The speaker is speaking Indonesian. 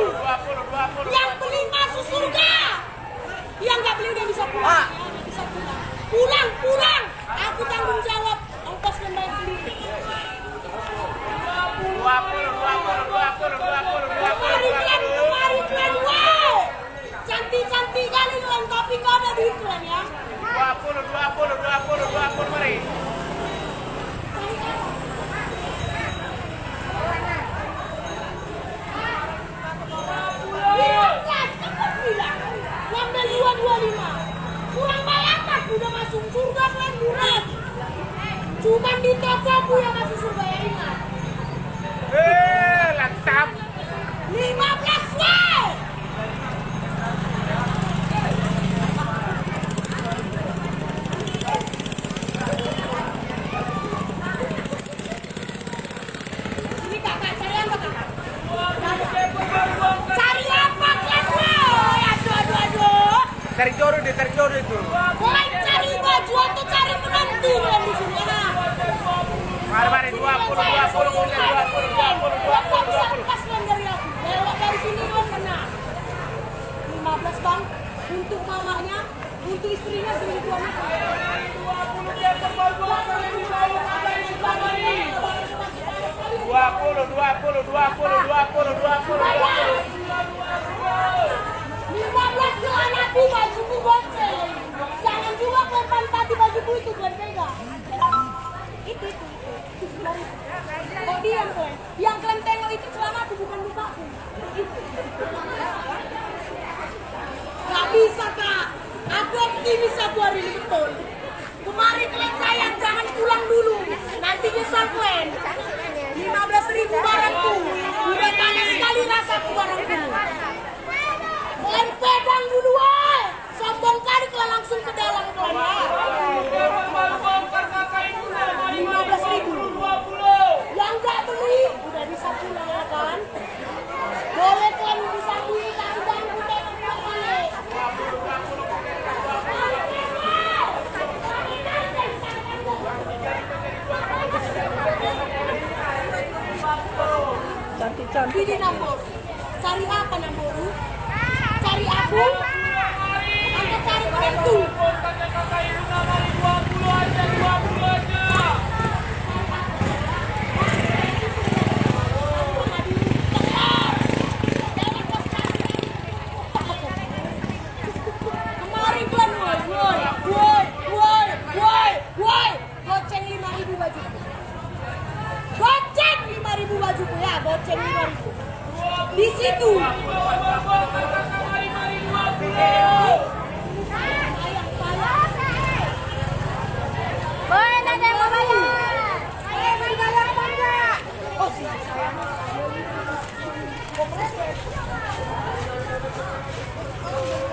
ribu. Yang beli masuk surga. Yang nggak beli udah bisa pulang. Ya, bisa pulang. Pulang. Aku tanggung jawab ongkos lembar sendiri. Kemari klan, wow. Cantik kali klan, tapi nggak ada duit klan ya. 20 mari. Ngambil 225. Kurang banyak mas, udah masuk surga kan murah. Cuman di tokoku yang masuk surga ya ingat. Lantam. 15 weh. Ini kakak, cari apa kakak? Cari apa kan weh? Aduh. Cari jodoh itu. Mulai cari baju atau cari menantu kan di sini ya. Mari 20. Pas kan dari aku. Lewat dari sini kan menang. 15 bang. Untuk mamanya, untuk istrinya, selingkuhannya. 15 ke anakku, bajuku goceng. Jangan juga korban tadi bajuku itu buat pegang. Itu. Kok diam kowe? Yang kalian tengok itu celanaku bukan mukaku. Gak bisa kak. Aku optimis aku hari ini betul. Kemarin kalian sayang jangan pulang dulu. Nanti nyesal kalian. 15.000 barangku. Udah panas sekali rasaku barangku. Kalian pegang dulu woy. Sombong kali kalian langsung ke dalam kalian. 15.000. Yang gak beli udah bisa pulang ya kan. Boleh kalian bisa beli tapi jangan udah balik. Cantik. Ini Nambor. Cari apa Nambor? Cari aku? Atau cari menantu? Kemarin kalian woi. Goceng 5.000 bajuku. Goceng 5.000 bajuku ya, goceng 5.000. Di situ. Boleh ada yang mau bayar? Mau dibayar apa enggak? Oh siap. Oh,